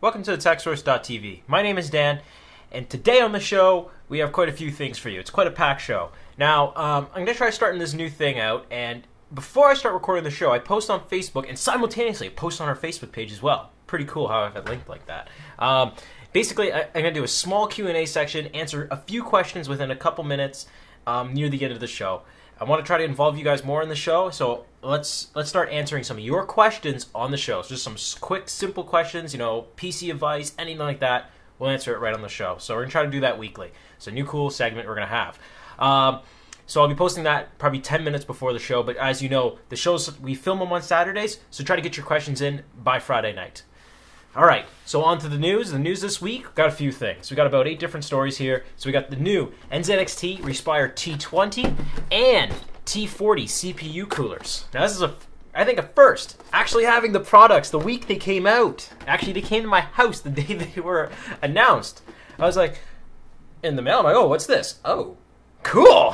Welcome to the TechSource.tv. My name is Dan, and today on the show, we have quite a few things for you. It's quite a packed show. Now, I'm going to try starting this new thing out, and before I start recording the show, I post on Facebook, and simultaneously post on our Facebook page as well. Pretty cool how I have it linked like that. Basically, I'm going to do a small Q&A section, answer a few questions within a couple minutes near the end of the show. I want to try to involve you guys more in the show, so let's start answering some of your questions on the show. So just some quick, simple questions, PC advice, anything like that. We'll answer it right on the show. So we're going to try to do that weekly. It's a new cool segment we're going to have. So I'll be posting that probably 10 minutes before the show, but as you know, the shows, we film them on Saturdays, so try to get your questions in by Friday night. All right, so on to the news. The news this week, got a few things. We got about 8 different stories here. So we got the new NZXT Respire T20 and T40 CPU coolers. Now this is I think a first, actually having the products the week they came out. Actually, they came to my house the day they were announced. I was like, in the mail, I'm like, oh, what's this? Oh, cool.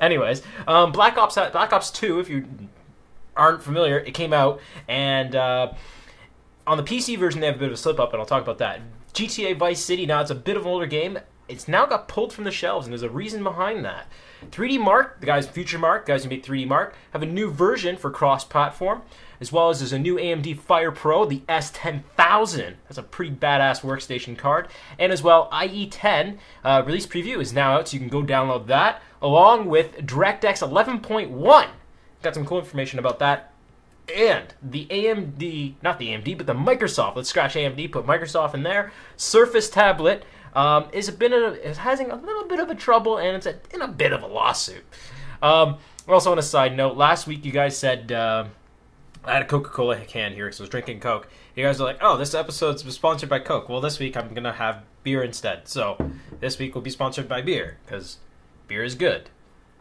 Anyways, Black Ops 2, if you aren't familiar, it came out, and on the PC version, they have a bit of a slip-up, and I'll talk about that. GTA Vice City, now it's a bit of an older game. It's now got pulled from the shelves, and there's a reason behind that. 3D Mark, the guys Future Mark, guys who make 3D Mark, have a new version for cross-platform, as well as there's a new AMD FirePro, the S10000. That's a pretty badass workstation card. And as well, IE10 release preview is now out, so you can go download that, along with DirectX 11.1. Got some cool information about that. And the AMD, not the AMD, but the Microsoft, let's scratch AMD, put Microsoft in there, Surface tablet is having a little bit of a trouble, and it's in a bit of a lawsuit. Also on a side note, last week you guys said, I had a Coca-Cola can here, so I was drinking Coke. You guys are like, oh, this episode's sponsored by Coke. Well, this week I'm going to have beer instead. So this week will be sponsored by beer, because beer is good.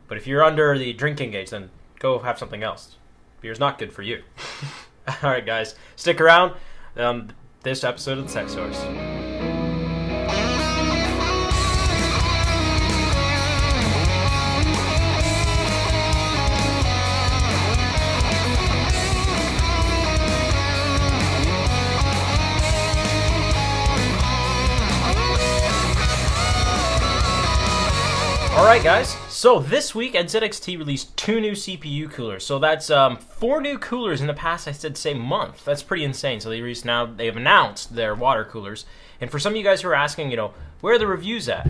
But if you're under the drinking age, then go have something else. Beer's not good for you. Alright guys, stick around. This episode of the Tech Source. Alright guys, so this week NZXT released 2 new CPU coolers. So that's 4 new coolers in the past, I said, say month. That's pretty insane. So they've announced their water coolers. And for some of you guys who are asking, where are the reviews at?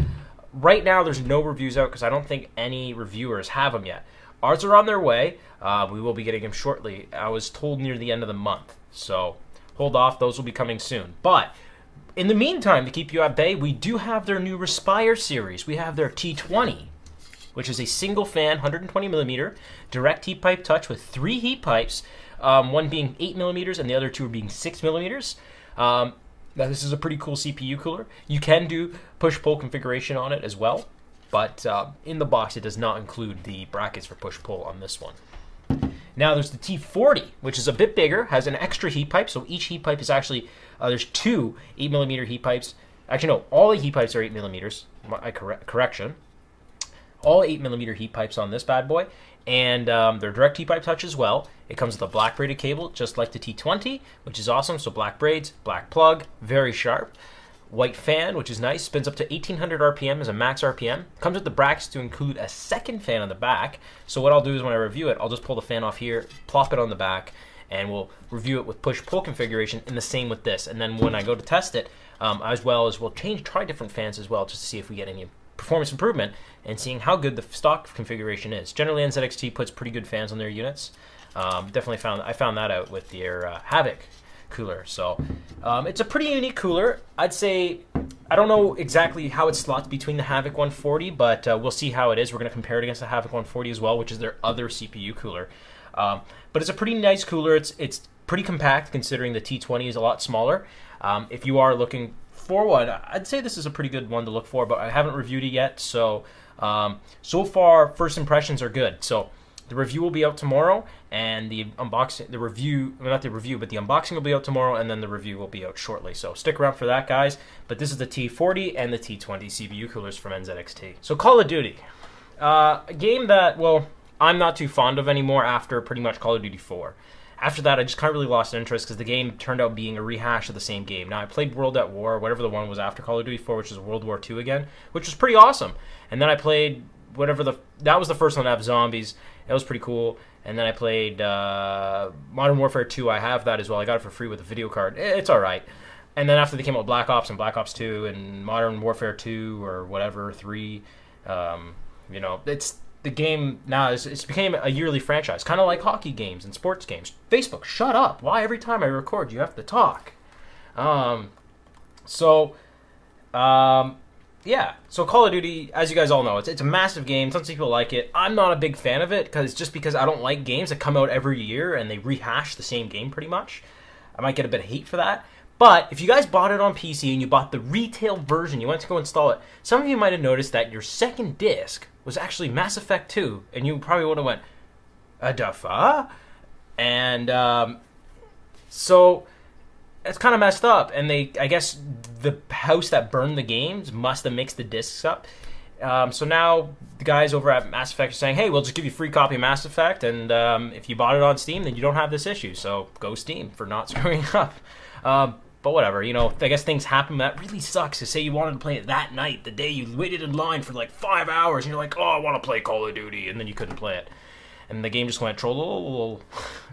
Right now there's no reviews out because I don't think any reviewers have them yet. Ours are on their way. We will be getting them shortly. I was told near the end of the month. So hold off, those will be coming soon. But in the meantime, to keep you at bay, we do have their new Respire series. We have their T20, which is a single fan, 120mm, direct heat pipe touch with 3 heat pipes, one being 8mm and the other 2 being 6mm. Now this is a pretty cool CPU cooler. You can do push-pull configuration on it as well, but in the box it does not include the brackets for push-pull on this one. Now there's the T40, which is a bit bigger, has an extra heat pipe, so each heat pipe is actually, there's 2 8mm heat pipes. Actually no, all the heat pipes are 8mm, correction. All 8mm heat pipes on this bad boy, and they're direct heat pipe touch as well. It comes with a black braided cable, just like the T20, which is awesome. So black braids, black plug, very sharp. White fan, which is nice, spins up to 1800 RPM as a max RPM. Comes with the brackets to include a second fan on the back. So what I'll do is when I review it, I'll just pull the fan off here, plop it on the back, and we'll review it with push-pull configuration, and the same with this. And then when I go to test it, as well as we'll try different fans as well, just to see if we get any performance improvement and seeing how good the stock configuration is. Generally, NZXT puts pretty good fans on their units. Definitely I found that out with their Havoc cooler. So it's a pretty unique cooler. I'd say I don't know exactly how it slots between the Havoc 140, but we'll see how it is. We're going to compare it against the Havoc 140 as well, which is their other CPU cooler. But it's a pretty nice cooler. It's pretty compact considering the T20 is a lot smaller. If you are looking for one, I'd say this is a pretty good one to look for, but I haven't reviewed it yet, so so far first impressions are good. So the review will be out tomorrow, and the unboxing will be out tomorrow, and then the review will be out shortly. So stick around for that, guys. But this is the T40 and the T20 CPU coolers from NZXT. So Call of Duty, a game that, well, I'm not too fond of anymore after pretty much Call of Duty 4. after that, I just kind of really lost interest because the game turned out being a rehash of the same game. Now, I played World at War, whatever the one was after Call of Duty 4, which is World War II again, which was pretty awesome. And then I played that was the first one to have zombies. That was pretty cool. And then I played Modern Warfare 2. I have that as well. I got it for free with a video card. It's all right. And then after they came out Black Ops and Black Ops 2 and Modern Warfare 2 or whatever, 3, it's the game now it's became a yearly franchise, kind of like hockey games and sports games. Facebook, shut up. Why every time I record you have to talk? So Call of Duty, as you guys all know, it's a massive game. Tons of people like it. I'm not a big fan of it because I don't like games that come out every year and they rehash the same game pretty much. I might get a bit of hate for that. But if you guys bought it on PC and you bought the retail version, you went to go install it, some of you might have noticed that your second disc was actually Mass Effect 2, and you probably would have went, "Dufa?" And so it's kind of messed up. And I guess the house that burned the games must have mixed the discs up. So now the guys over at Mass Effect are saying, "Hey, we'll just give you a free copy of Mass Effect, and if you bought it on Steam, then you don't have this issue. So go Steam for not screwing up." But whatever, I guess things happen. That really sucks to say you wanted to play it that night, the day you waited in line for like 5 hours, and you're like, "Oh, I want to play Call of Duty," and then you couldn't play it. And the game just went troll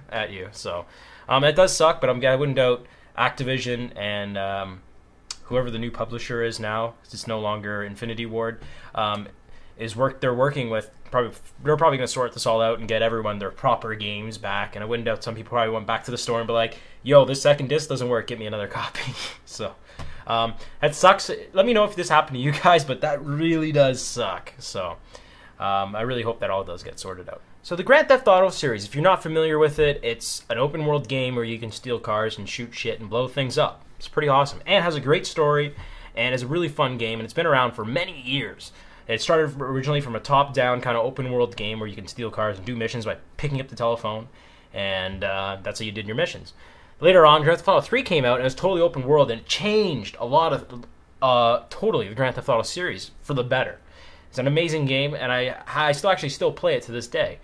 at you. So it does suck, but I wouldn't doubt Activision and whoever the new publisher is now, it's no longer Infinity Ward, they're working with, they're probably going to sort this all out and get everyone their proper games back. And I wouldn't doubt some people probably went back to the store and be like, "Yo, this second disc doesn't work, get me another copy." So that sucks. Let me know if this happened to you guys, but that really does suck. So I really hope that all does get sorted out. So the Grand Theft Auto series, if you're not familiar with it, it's an open world game where you can steal cars and shoot shit and blow things up. It's pretty awesome and has a great story and is a really fun game, and it's been around for many years. It started originally from a top-down kind of open-world game where you can steal cars and do missions by picking up the telephone, and that's how you did your missions. Later on, Grand Theft Auto 3 came out, and it was totally open-world, and it changed a lot of, totally, the Grand Theft Auto series for the better. It's an amazing game, and I still play it to this day.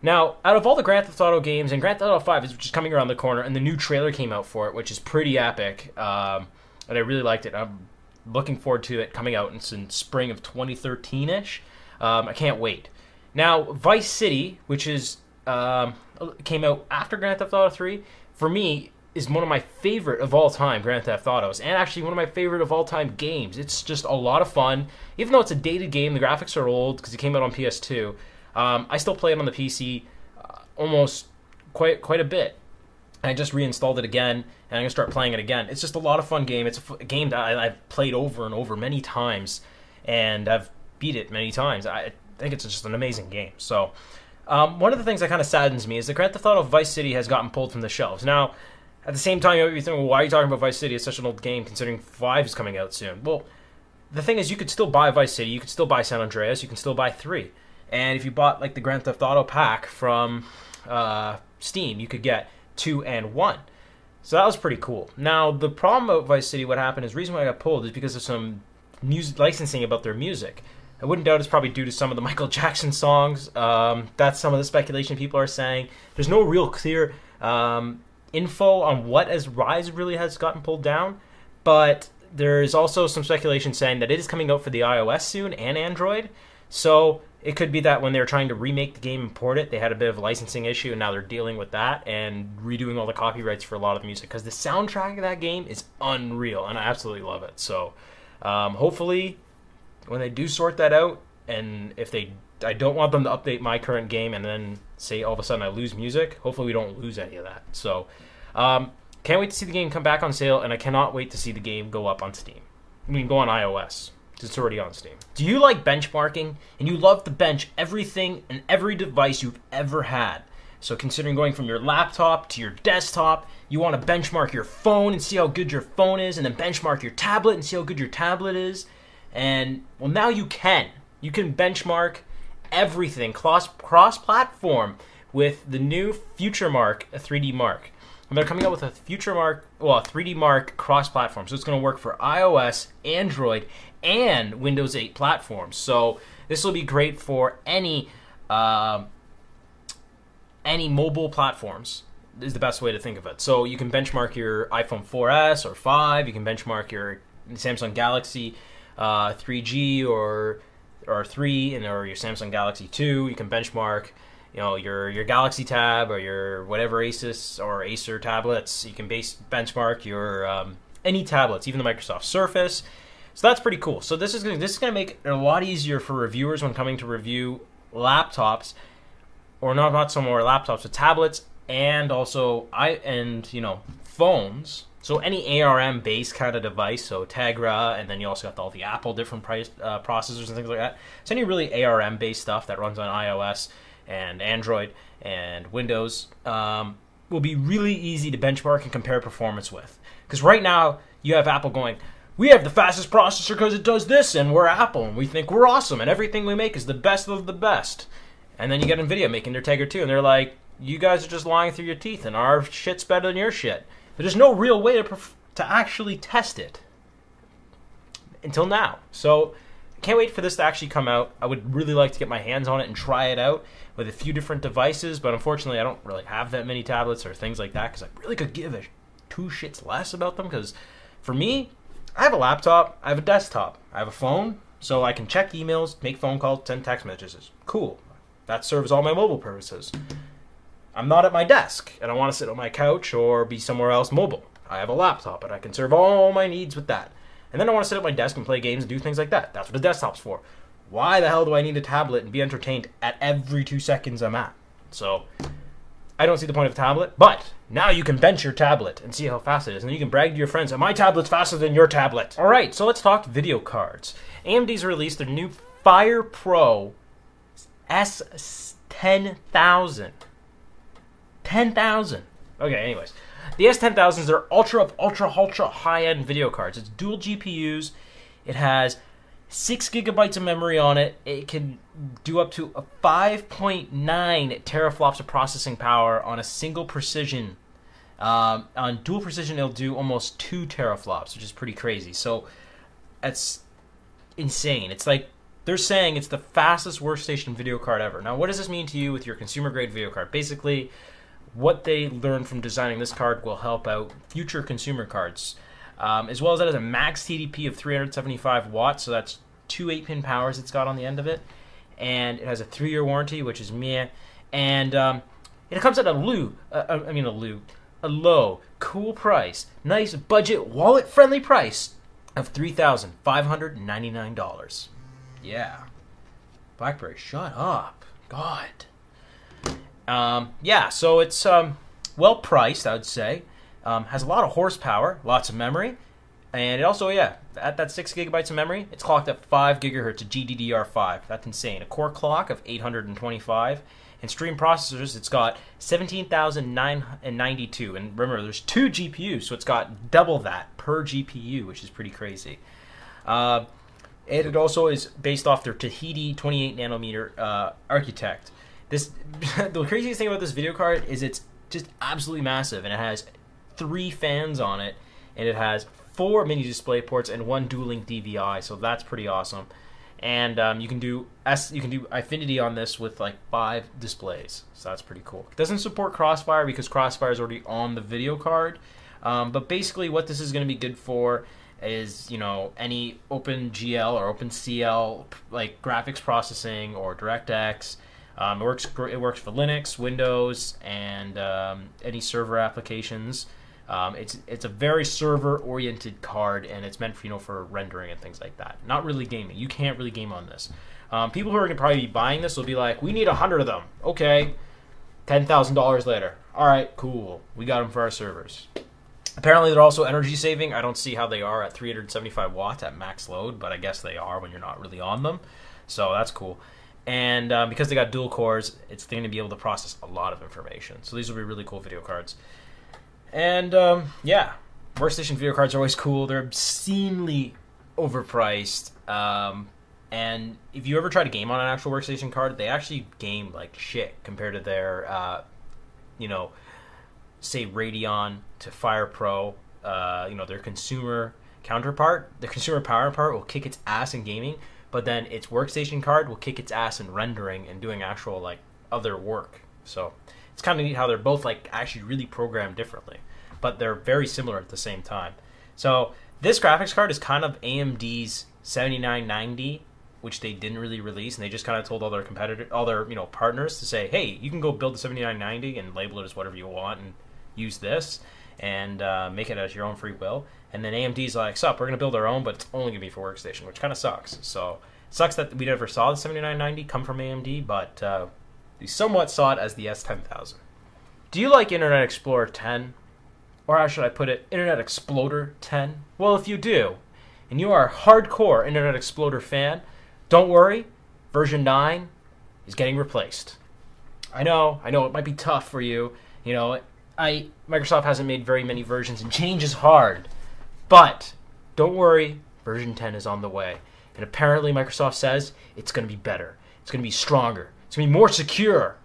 Now, out of all the Grand Theft Auto games, and Grand Theft Auto 5 is just coming around the corner, and the new trailer came out for it, which is pretty epic, and I really liked it. I'm looking forward to it coming out in spring of 2013-ish. I can't wait. Now, Vice City, which came out after Grand Theft Auto 3, for me, is one of my favorite of all time Grand Theft Autos, and actually one of my favorite of all time games. It's just a lot of fun. Even though it's a dated game, the graphics are old because it came out on PS2. I still play it on the PC almost quite a bit. I just reinstalled it again, and I'm going to start playing it again. It's just a lot of fun game. It's a game that I've played over and over many times, and I've beat it many times. I think it's just an amazing game. So one of the things that kind of saddens me is that Grand Theft Auto Vice City has gotten pulled from the shelves. Now, at the same time, you might be thinking, well, why are you talking about Vice City? It's such an old game, considering 5 is coming out soon. Well, the thing is, you could still buy Vice City, you could still buy San Andreas, you can still buy 3. And if you bought like the Grand Theft Auto pack from Steam, you could get 2 and 1. So that was pretty cool. Now, the problem about Vice City, what happened is, the reason why I got pulled is because of some music licensing about their music. I wouldn't doubt it's probably due to some of the Michael Jackson songs. That's some of the speculation people are saying. There's no real clear info on what Rise really has gotten pulled down, but there's also some speculation saying that it is coming out for the iOS soon and Android. So it could be that when they were trying to remake the game and port it, they had a bit of a licensing issue, and now they're dealing with that and redoing all the copyrights for a lot of the music, because the soundtrack of that game is unreal, and I absolutely love it. So hopefully when they do sort that out, and I don't want them to update my current game and then say all of a sudden I lose music. Hopefully we don't lose any of that. So can't wait to see the game come back on sale, and I cannot wait to see the game go up on Steam. Go on iOS. It's already on Steam. Do you like benchmarking and you love to bench everything and every device you've ever had? So considering going from your laptop to your desktop, you want to benchmark your phone and see how good your phone is, and then benchmark your tablet and see how good your tablet is. Well, now you can. You can benchmark everything cross-platform with the new Future Mark, a 3D Mark. And they're coming out with a 3D Mark cross-platform. So it's going to work for iOS, Android, and Windows 8 platforms. So this will be great for any mobile platforms. is the best way to think of it. So you can benchmark your iPhone 4S or 5. You can benchmark your Samsung Galaxy 3G or 3, or your Samsung Galaxy 2. You can benchmark, your Galaxy Tab or your whatever Asus or Acer tablets. You can benchmark your any tablets, even the Microsoft Surface. So that's pretty cool. So this is going to make it a lot easier for reviewers when coming to review laptops, or not so more laptops, but tablets, and also phones. So any ARM based kind of device, so Tegra, and then you also got all the Apple different price processors and things like that. So any really ARM based stuff that runs on iOS and Android and Windows will be really easy to benchmark and compare performance with. Because right now you have Apple going, we have the fastest processor because it does this, and we're Apple, and we think we're awesome, and everything we make is the best of the best. And then you get NVIDIA making their Tegra 2, and they're like, you guys are just lying through your teeth, and our shit's better than your shit. But there's no real way to actually test it until now. So I can't wait for this to actually come out. I would really like to get my hands on it and try it out with a few different devices, but unfortunately I don't really have that many tablets or things like that, because I really could give a two shits less about them. Because for me, I have a laptop, I have a desktop, I have a phone, so I can check emails, make phone calls, send text messages. Cool. That serves all my mobile purposes. I'm not at my desk, and I want to sit on my couch or be somewhere else mobile. I have a laptop, and I can serve all my needs with that. And then I want to sit at my desk and play games and do things like that. That's what a desktop's for. Why the hell do I need a tablet and be entertained at every 2 seconds I'm at? So I don't see the point of a tablet, but now you can bench your tablet and see how fast it is, and then you can brag to your friends that my tablet's faster than your tablet. All right, so let's talk video cards. AMD's released their new FirePro S10000. 10,000. Okay, anyways. The S10000s are ultra high-end video cards. It's dual GPUs. It has 6 gigabytes of memory on it. It can do up to a 5.9 teraflops of processing power on a single precision. On dual precision, it'll do almost 2 teraflops, which is pretty crazy. So that's insane. It's like they're saying it's the fastest workstation video card ever. Now, what does this mean to you with your consumer-grade video card? Basically, what they learned from designing this card will help out future consumer cards. As well as that has a max TDP of 375 watts, so that's 2 8-pin powers it's got on the end of it. And it has a 3-year warranty, which is meh. And it comes at a low, cool price. Nice budget, wallet-friendly price of $3,599. Yeah. BlackBerry, shut up. God. Yeah, so it's well priced, I would say. Has a lot of horsepower, lots of memory, and it also, at that 6 gigabytes of memory, it's clocked at 5 gigahertz of GDDR5. That's insane. A core clock of 825, and stream processors, it's got 17,992. And remember, there's 2 GPUs, so it's got double that per GPU, which is pretty crazy. And it also is based off their Tahiti 28 nanometer architect. The craziest thing about this video card is it's just absolutely massive, and it has 3 fans on it, and it has 4 mini display ports and 1 dual-link DVI, so that's pretty awesome. And you can do Infinity on this with like 5 displays, so that's pretty cool. It doesn't support Crossfire because Crossfire is already on the video card, but basically what this is going to be good for is, any OpenGL or OpenCL like graphics processing or DirectX. It works for Linux, Windows, and any server applications. It's a very server-oriented card, and it's meant for for rendering and things like that. Not really gaming. You can't really game on this. People who are going to probably be buying this will be like, we need 100 of them. Okay, $10,000 later. All right, cool. We got them for our servers. Apparently, they're also energy saving. I don't see how they are at 375 watts at max load, but I guess they are when you're not really on them. So that's cool. And because they got dual cores, it's going to be able to process a lot of information. So these will be really cool video cards. And yeah, workstation video cards are always cool. They're obscenely overpriced. And if you ever try to game on an actual workstation card, they actually game like shit compared to their, say Radeon to FirePro. Their consumer counterpart. The consumer powerpart will kick its ass in gaming. But then its workstation card will kick its ass in rendering and doing actual other work. So It's kind of neat how they're both like actually really programmed differently, but they're very similar at the same time. So this graphics card is kind of AMD's 7990, which they didn't really release, and they just kind of told all their partners to say, hey, you can go build the 7990 and label it as whatever you want and use this and make it as your own free will. And then AMD's like, sup, we're going to build our own, but it's only going to be for workstation, which kind of sucks. So it sucks that we never saw the 7990 come from AMD, but we somewhat saw it as the S10000. Do you like Internet Explorer 10? Or how should I put it, Internet Exploder 10? Well, if you do, and you are a hardcore Internet Exploder fan, don't worry, version 9 is getting replaced. I know, it might be tough for you. You know, Microsoft hasn't made very many versions, and change is hard. But don't worry, version 10 is on the way. And apparently Microsoft says it's going to be better. It's going to be stronger. It's going to be more secure.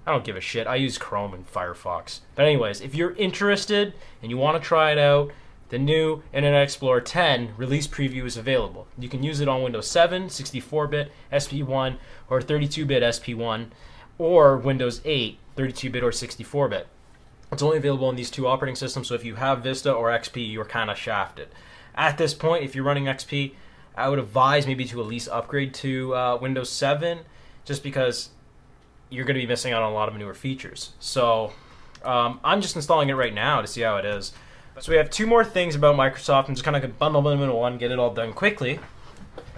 I don't give a shit. I use Chrome and Firefox. But anyways, if you're interested and you want to try it out, the new Internet Explorer 10 release preview is available. You can use it on Windows 7, 64-bit SP1, or 32-bit SP1, or Windows 8, 32-bit or 64-bit. It's only available on these two operating systems, so if you have Vista or XP, you're kind of shafted. At this point, if you're running XP, I would advise maybe to at least upgrade to Windows 7, just because you're going to be missing out on a lot of newer features. So I'm just installing it right now to see how it is. So we have two more things about Microsoft. I'm just kind of bundle them into one, get it all done quickly.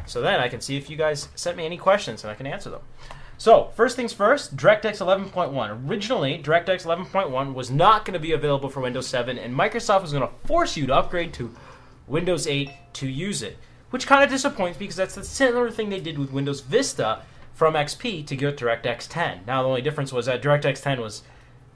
So then I can see if you guys sent me any questions and I can answer them. So first things first, DirectX 11.1. Originally, DirectX 11.1 was not going to be available for Windows 7, and Microsoft was going to force you to upgrade to Windows 8 to use it, which kind of disappoints me because that's the similar thing they did with Windows Vista from XP to get DirectX 10. Now the only difference was that DirectX 10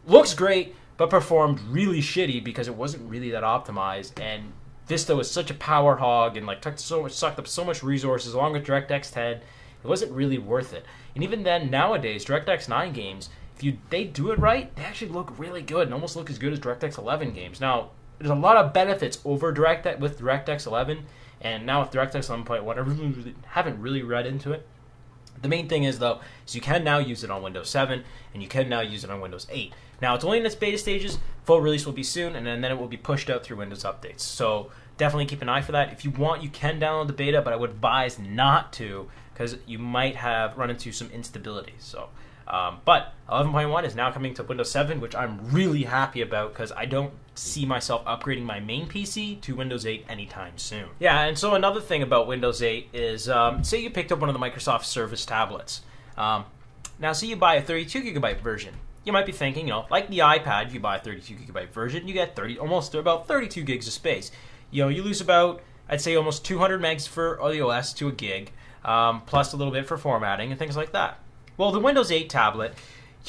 looks great, but performed really shitty because it wasn't really that optimized, and Vista was such a power hog and like sucked up so much resources along with DirectX 10. It wasn't really worth it. And even then, nowadays, DirectX 9 games, if they do it right, they actually look really good and almost look as good as DirectX 11 games. Now, there's a lot of benefits over with DirectX 11, and now with DirectX 11.1, I haven't really read into it. The main thing is, though, is you can now use it on Windows 7, and you can now use it on Windows 8. Now, it's only in its beta stages. Full release will be soon, and then it will be pushed out through Windows updates. So definitely keep an eye for that. If you want, you can download the beta, but I would advise not to, because you might have run into some instability. So, but 11.1 is now coming to Windows 7, which I'm really happy about because I don't see myself upgrading my main PC to Windows 8 anytime soon. Yeah, and so another thing about Windows 8 is, say you picked up one of the Microsoft Surface tablets. Now, say you buy a 32GB version. You might be thinking, like the iPad, if you buy a 32GB version, you get almost about 32 gigs of space. You lose about, I'd say, almost 200 megs for iOS to a gig. Plus a little bit for formatting and things like that. Well, the Windows 8 tablet,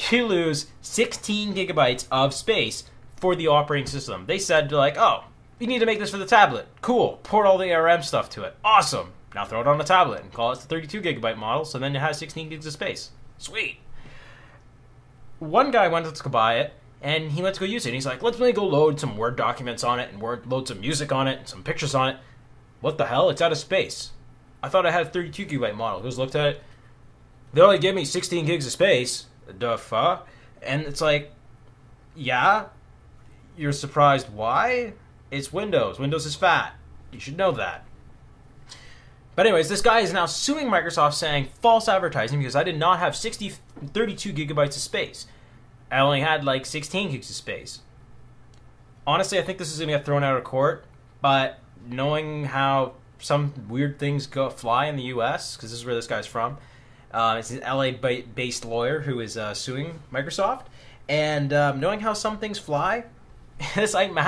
you lose 16 gigabytes of space for the operating system. They said, like, oh, you need to make this for the tablet. Cool. Port all the ARM stuff to it. Awesome. Now throw it on the tablet and call it the 32 gigabyte model, so then it has 16 gigs of space. Sweet. One guy went to go buy it, and he went to go use it. And he's like, let me go load some Word documents on it and load some music on it and some pictures on it. What the hell? It's out of space. I thought I had a 32 gigabyte model. Just looked at it. They only give me 16 gigs of space. The fuck? And it's like, yeah, you're surprised why? It's Windows. Windows is fat. You should know that. But anyways, this guy is now suing Microsoft saying false advertising because I did not have 32 gigabytes of space. I only had like 16 gigs of space. Honestly, I think this is going to get thrown out of court, but knowing how some weird things fly in the U.S., because this is where this guy's from. It's an LA-based lawyer who is suing Microsoft, and knowing how some things fly, this guy might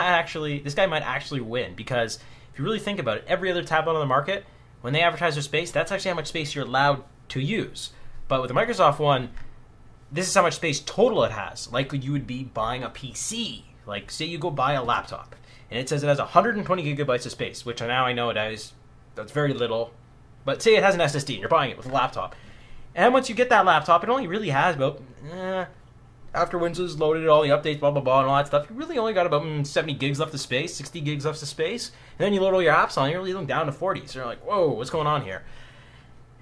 actually win, because if you really think about it, every other tablet on the market, when they advertise their space, that's actually how much space you're allowed to use. But with the Microsoft one, this is how much space total it has, like you would be buying a PC. Like, say you go buy a laptop, and it says it has 120 gigabytes of space, which now I know it has. That's very little. But say it has an SSD, and you're buying it with a laptop. And once you get that laptop, it only really has about, after Windows loaded all the updates, blah, blah, blah, and all that stuff, you really only got about 70 gigs left of space, 60 gigs left of space. And then you load all your apps on, you're really down to 40. So you're like, whoa, what's going on here?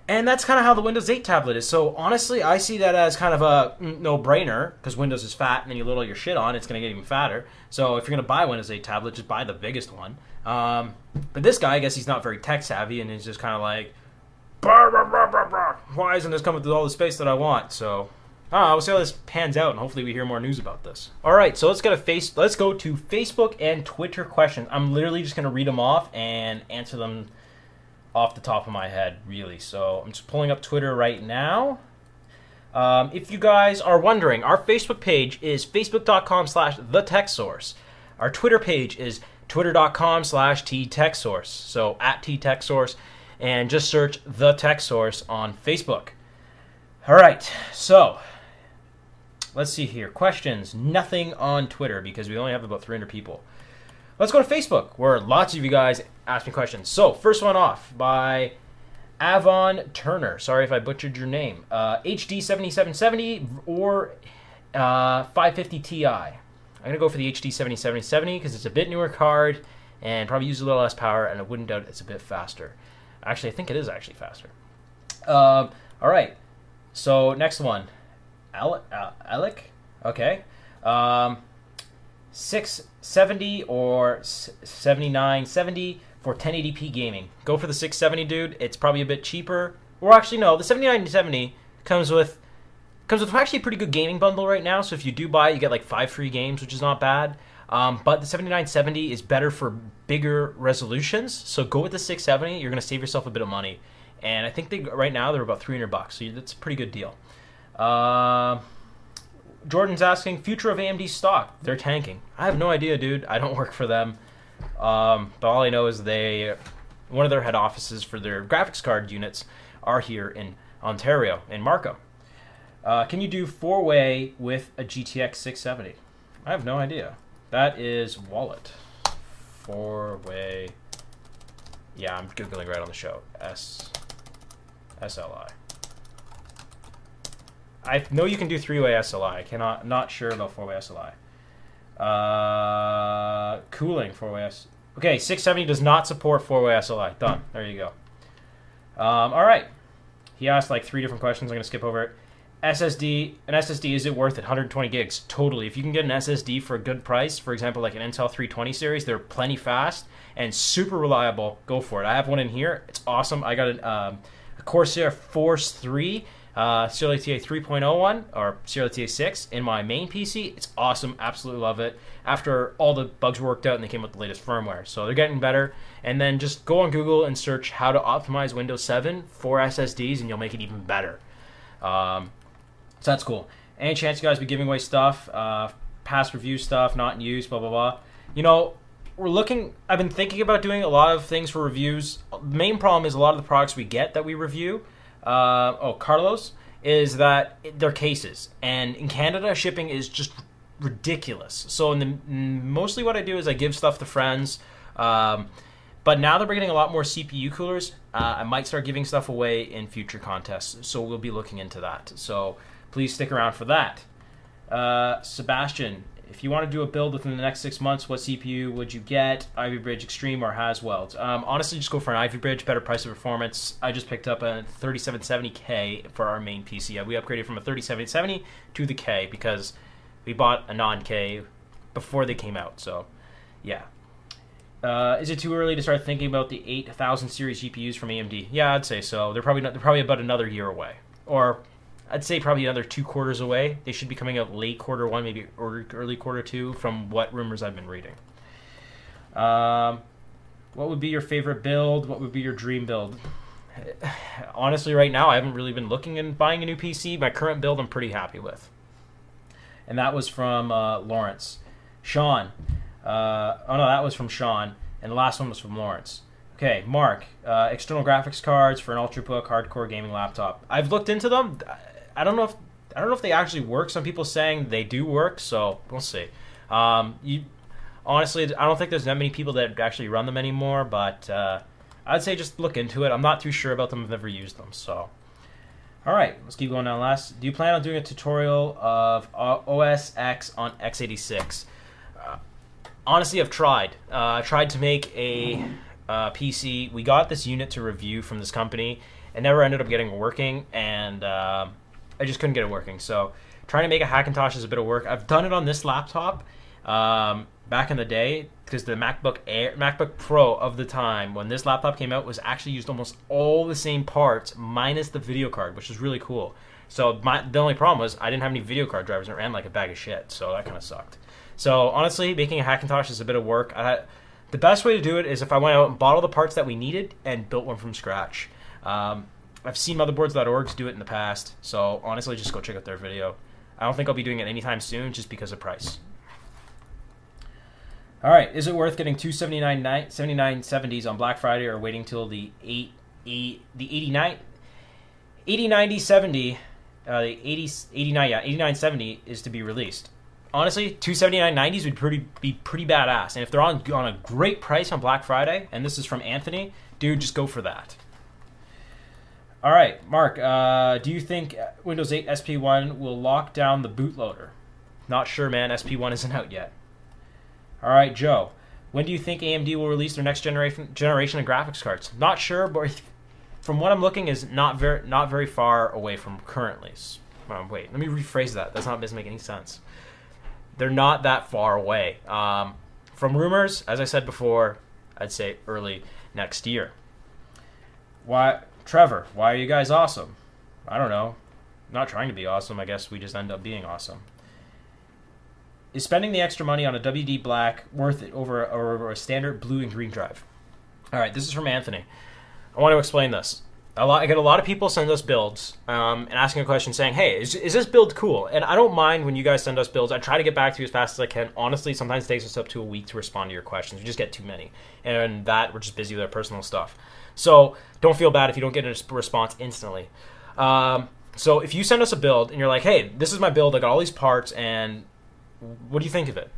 And that's kind of how the Windows 8 tablet is. So honestly, I see that as kind of a no-brainer, because Windows is fat, and then you load all your shit on, it's going to get even fatter. So if you're going to buy a Windows 8 tablet, just buy the biggest one. But this guy, I guess he's not very tech-savvy, and he's just kind of like, bah, bah, bah, bah, bah. Why isn't this coming with all the space that I want? So we'll see how this pans out, and hopefully we hear more news about this. All right, so let's go to Facebook and Twitter questions. I'm literally just going to read them off and answer them off the top of my head, really. So I'm just pulling up Twitter right now. If you guys are wondering, our Facebook page is facebook.com/thetechsource. Our Twitter page is twitter.com/ttechsource. So at ttechsource, and just search The Tech Source on Facebook. All right, so let's see here. Questions. Nothing on Twitter because we only have about 300 people. Let's go to Facebook, where lots of you guys ask me questions. So, first one off by Avon Turner. Sorry if I butchered your name. HD 7770 or 550 Ti. I'm going to go for the HD 7770 because it's a bit newer card and probably uses a little less power, and I wouldn't doubt it's a bit faster. Actually, I think it is actually faster. All right. So, next one. Alec? Okay. 670 or 7970 for 1080p gaming. Go for the 670, dude. It's probably a bit cheaper. Or actually, no. The 7970 comes with actually a pretty good gaming bundle right now. So if you do buy it, you get like 5 free games, which is not bad. But the 7970 is better for bigger resolutions. So go with the 670. You're going to save yourself a bit of money. And I think right now they're about $300. So that's a pretty good deal. Jordan's asking, future of AMD stock. They're tanking. I have no idea, dude. I don't work for them. But all I know is one of their head offices for their graphics card units are here in Ontario, in Markham. Can you do 4-way with a GTX 670? I have no idea. That is Wallet. 4-way. Yeah, I'm Googling right on the show. SLI. I know you can do 3-way SLI. Not sure about 4-way SLI. Cooling 4-way SLI. Okay, 670 does not support 4-way SLI. Done. There you go. All right. He asked like 3 different questions. I'm going to skip over it. SSD. An SSD, is it worth it? 120 gigs. Totally. If you can get an SSD for a good price, for example, like an Intel 320 series, they're plenty fast and super reliable. Go for it. I have one in here. It's awesome. I got a Corsair Force 3. Serial ATA 3.01 or Serial ATA 6 in my main PC. It's awesome. Absolutely love it. After all the bugs were worked out and they came with the latest firmware. So they're getting better. And then just go on Google and search how to optimize Windows 7 for SSDs and you'll make it even better. So that's cool. Any chance you guys be giving away stuff, past review stuff, not in use, blah, blah, blah. You know, I've been thinking about doing a lot of things for reviews. The main problem is a lot of the products we get that we review, Carlos, is that they're cases. And in Canada, shipping is just ridiculous. So mostly what I do is I give stuff to friends. But now that we're getting a lot more CPU coolers, I might start giving stuff away in future contests. So we'll be looking into that. So please stick around for that. Sebastian, if you want to do a build within the next 6 months, what CPU would you get? Ivy Bridge Extreme or Haswell? Honestly, just go for an Ivy Bridge, better price of performance. I just picked up a 3770K for our main PC. We upgraded from a 3770 to the K because we bought a non-K before they came out. So, yeah. Is it too early to start thinking about the 8000 series GPUs from AMD? Yeah, I'd say so. They're probably about another year away, or I'd say probably another 2 quarters away. They should be coming out late quarter 1, maybe early quarter 2, from what rumors I've been reading. What would be your favorite build? What would be your dream build? Honestly, right now, I haven't really been looking and buying a new PC. My current build, I'm pretty happy with. And that was from Lawrence. Sean. Oh no, that was from Sean. And the last one was from Lawrence. Okay, Mark. External graphics cards for an ultrabook hardcore gaming laptop. I've looked into them. I don't know if they actually work. Some people saying they do work, so we'll see. Honestly, I don't think there's that many people that actually run them anymore, but I'd say just look into it. I'm not too sure about them. I've never used them, so. All right, let's keep going down. Last, do you plan on doing a tutorial of OS X on x86? Honestly, I've tried. I tried to make a PC. We got this unit to review from this company, It never ended up getting working, and I just couldn't get it working. So trying to make a Hackintosh is a bit of work. I've done it on this laptop back in the day, because the MacBook Pro of the time when this laptop came out was actually used almost all the same parts minus the video card, which is really cool. So the only problem was I didn't have any video card drivers, and it ran like a bag of shit, so that kind of sucked. So honestly, making a Hackintosh is a bit of work. The best way to do it is if I went out and bought all the parts that we needed and built one from scratch. I've seen motherboards.org do it in the past, so honestly, just go check out their video. I don't think I'll be doing it anytime soon just because of price. All right, is it worth getting two 7970s on Black Friday or waiting till the 8970 is to be released? Honestly, two 7990s would be pretty badass, and if they're on a great price on Black Friday, and this is from Anthony, dude, just go for that. All right, Mark, do you think Windows 8 SP1 will lock down the bootloader? Not sure, man. SP1 isn't out yet. All right, Joe, when do you think AMD will release their next generation of graphics cards? Not sure, but from what I'm looking, is not very far away from currently. Wait, let me rephrase that. That doesn't make any sense. They're not that far away. From rumors, as I said before, I'd say early next year. Why, Trevor, why are you guys awesome? I don't know. I'm not trying to be awesome. I guess we just end up being awesome. Is spending the extra money on a WD Black worth it over a standard blue and green drive? All right, this is from Anthony. I want to explain this. I get a lot of people send us builds and asking a question saying, hey, is this build cool? And I don't mind when you guys send us builds. I try to get back to you as fast as I can. Honestly, sometimes it takes us up to a week to respond to your questions. We just get too many. And that, we're just busy with our personal stuff. So don't feel bad if you don't get a response instantly. So if you send us a build and you're like, hey, this is my build. I got all these parts, and what do you think of it?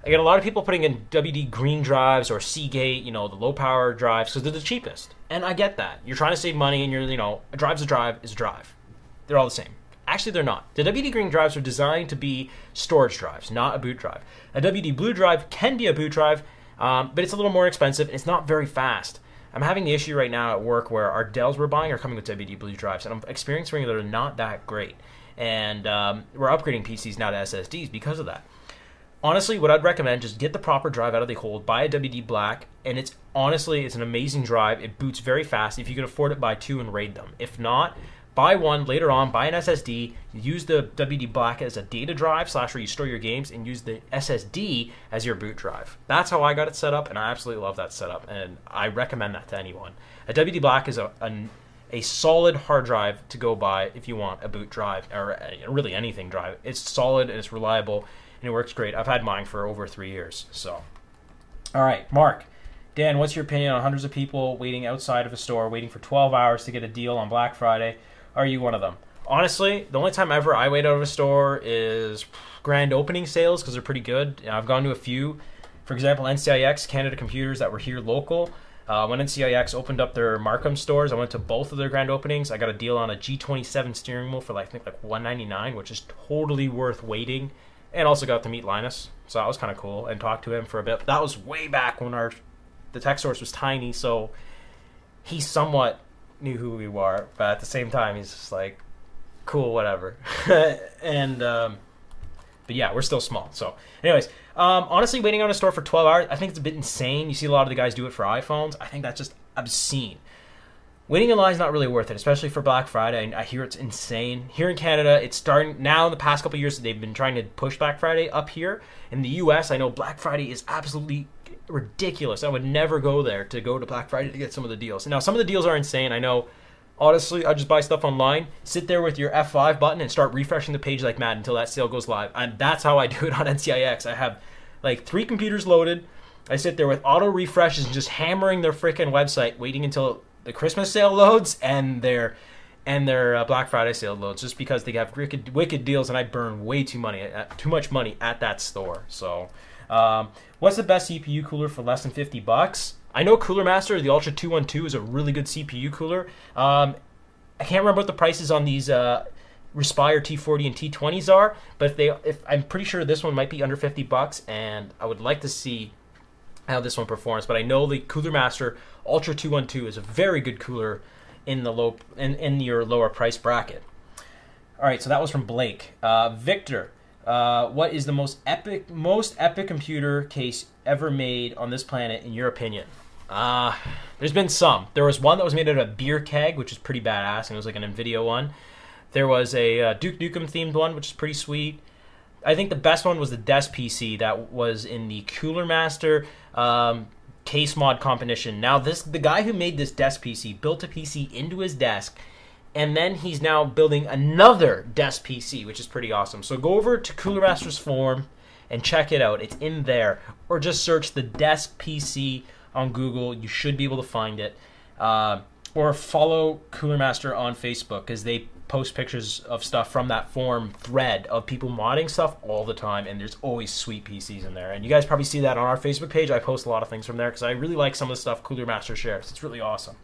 I get a lot of people putting in WD green drives or Seagate, the low power drives, because they're the cheapest. And I get that. You're trying to save money, and a drive's a drive is a drive. They're all the same. Actually, they're not. The WD green drives are designed to be storage drives, not a boot drive. A WD blue drive can be a boot drive, but it's a little more expensive, and it's not very fast. I'm having the issue right now at work where our Dells we're buying are coming with WD blue drives, and I'm experiencing that they're not that great. And we're upgrading PCs now to SSDs because of that. Honestly, what I'd recommend, just get the proper drive out of the hold, buy a WD Black, and it's an amazing drive. It boots very fast. If you can afford it, buy two and raid them. If not, buy one later on, buy an SSD, use the WD Black as a data drive / where you store your games, and use the SSD as your boot drive. That's how I got it set up, and I absolutely love that setup, and I recommend that to anyone. A WD Black is a solid hard drive to go buy if you want a boot drive, or really anything drive. It's solid and it's reliable, and it works great. I've had mine for over 3 years. So, all right, Mark, Dan, what's your opinion on hundreds of people waiting outside of a store, waiting for 12 hours to get a deal on Black Friday? Are you one of them? Honestly, the only time ever I wait out of a store is grand opening sales, because they're pretty good. I've gone to a few. For example, NCIX, Canada Computers, that were here local. When NCIX opened up their Markham stores, I went to both of their grand openings. I got a deal on a G27 steering wheel for I think $199, which is totally worth waiting. And also got to meet Linus, so that was kind of cool, and talk to him for a bit. But that was way back when the tech source was tiny, so he somewhat knew who we were, but at the same time, he's just like, cool, whatever. And but yeah, we're still small. So anyways, honestly, waiting on a store for 12 hours, I think it's a bit insane. You see a lot of the guys do it for iPhones. I think that's just obscene. Waiting in line is not really worth it, especially for Black Friday. I hear it's insane. Here in Canada, it's starting now. In the past couple of years, they've been trying to push Black Friday up here. In the US, I know Black Friday is absolutely ridiculous. I would never go there to go to Black Friday to get some of the deals. Now, some of the deals are insane. I know. Honestly, I just buy stuff online, sit there with your F5 button, and start refreshing the page like mad until that sale goes live. And that's how I do it on NCIX. I have 3 computers loaded. I sit there with auto refreshes and just hammering their freaking website, waiting until the Christmas sale loads and their Black Friday sale loads, just because they have wicked deals, and I burn way too much money at that store. So, what's the best CPU cooler for less than $50? I know Cooler Master, the Ultra 212, is a really good CPU cooler. I can't remember what the prices on these Respire T40 and T20s are, but if I'm pretty sure this one might be under $50, and I would like to see how this one performs. But I know the Cooler Master Ultra 212 is a very good cooler in the in your lower price bracket. All right, so that was from Blake. Victor, what is the most epic computer case ever made on this planet in your opinion? There's been some. There was one that was made out of a beer keg, which is pretty badass, and it was like an NVIDIA one. There was a Duke Nukem themed one, which is pretty sweet. I think the best one was the desk PC that was in the Cooler Master case mod competition. Now, the guy who made this desk PC built a PC into his desk, and then he's now building another desk PC, which is pretty awesome. So go over to Cooler Master's forum and check it out. It's in there. Or just search the desk PC on Google. You should be able to find it. Or follow Cooler Master on Facebook, because they post pictures of stuff from that forum thread of people modding stuff all the time, and there's always sweet PCs in there. And you guys probably see that on our Facebook page. I post a lot of things from there because I really like some of the stuff Cooler Master shares. It's really awesome.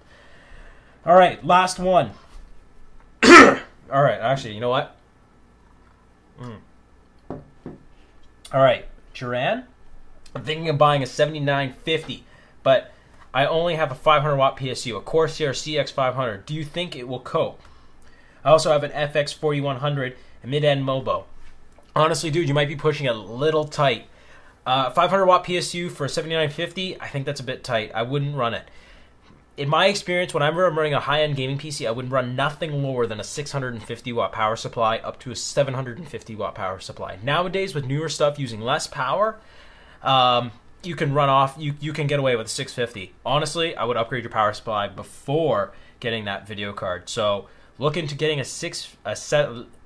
All right, last one. All right, actually, you know what? All right, Duran, I'm thinking of buying a 7950, but I only have a 500 watt PSU, a Corsair CX500. Do you think it will cope? I also have an FX 4100 and mid-end Mobo. Honestly, dude, you might be pushing it a little tight. 500 watt PSU for a 7950, I think that's a bit tight. I wouldn't run it. In my experience, whenever I'm running a high-end gaming PC, I would run nothing lower than a 650 watt power supply up to a 750 watt power supply. Nowadays, with newer stuff using less power, you can run off, you can get away with 650. Honestly, I would upgrade your power supply before getting that video card. So look into getting I'd say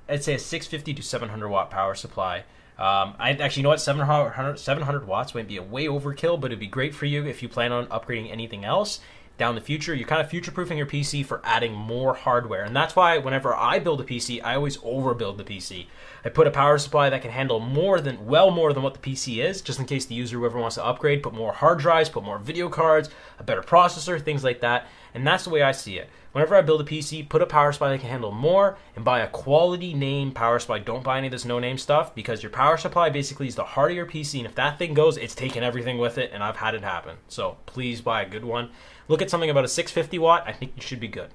a 650 to 700 watt power supply. I actually, you know what, 700 watts might be a way overkill, but it'd be great for you if you plan on upgrading anything else down the future. You're kind of future-proofing your PC for adding more hardware. And that's why whenever I build a PC, I always overbuild the PC. I put a power supply that can handle well more than what the PC is, just in case the user, whoever wants to upgrade, put more hard drives, put more video cards, a better processor, things like that. And that's the way I see it. Whenever I build a PC, put a power supply that can handle more, and buy a quality name power supply. Don't buy any of this no-name stuff, because your power supply basically is the heart of your PC, and if that thing goes, it's taking everything with it, and I've had it happen. So please buy a good one. Look at something about a 650 watt. I think you should be good.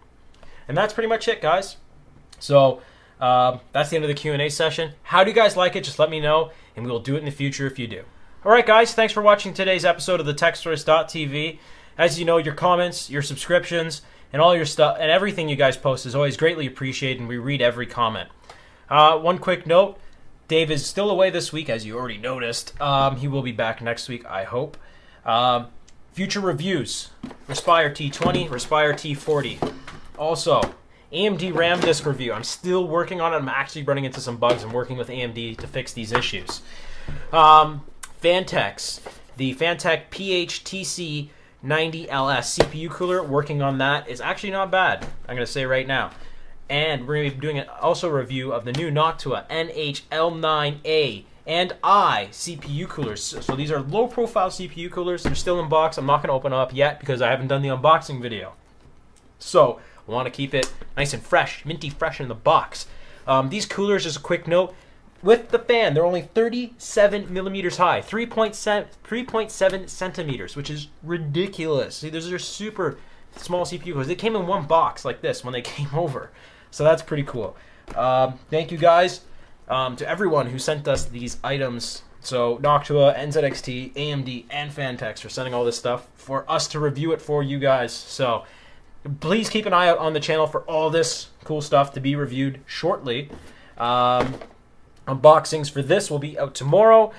And that's pretty much it, guys. So that's the end of the Q&A session. How do you guys like it? Just let me know, and we'll do it in the future if you do. All right, guys, thanks for watching today's episode of the TechSource.tv. As you know, your comments, your subscriptions, and all your stuff, and everything you guys post is always greatly appreciated, and we read every comment. One quick note, Dave is still away this week, as you already noticed. He will be back next week, I hope. Future reviews, Respire T20, Respire T40. Also, AMD RAM disk review. I'm still working on it. I'm actually running into some bugs. I'm working with AMD to fix these issues. Fantex, the Fantech PHTC 90LS CPU cooler, working on that, is actually not bad, I'm going to say right now. And we're going to be doing also a review of the new Noctua NHL9A and I CPU coolers. So these are low profile CPU coolers. They're still in box. I'm not going to open them up yet because I haven't done the unboxing video. So I want to keep it nice and fresh, minty fresh in the box. These coolers, just a quick note, with the fan, they're only 37 millimeters high, 3.7 centimeters, which is ridiculous. See, those are super small CPU coolers. They came in one box like this when they came over. So that's pretty cool. Thank you guys to everyone who sent us these items. So Noctua, NZXT, AMD, and Fantex for sending all this stuff for us to review it for you guys. So please keep an eye out on the channel for all this cool stuff to be reviewed shortly. Unboxings for this will be out tomorrow.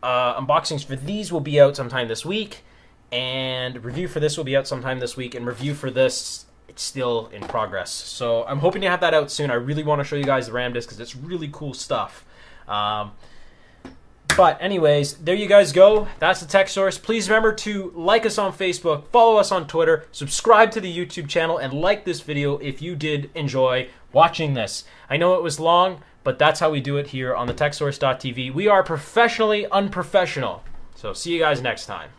Unboxings for these will be out sometime this week. And review for this will be out sometime this week. And review for this, it's still in progress. So I'm hoping to have that out soon. I really want to show you guys the RAM disk because it's really cool stuff. But anyways, there you guys go. That's the Tech Source. Please remember to like us on Facebook, follow us on Twitter, subscribe to the YouTube channel, and like this video if you did enjoy watching this. I know it was long, but that's how we do it here on the TechSource.tv. We are professionally unprofessional. So see you guys next time.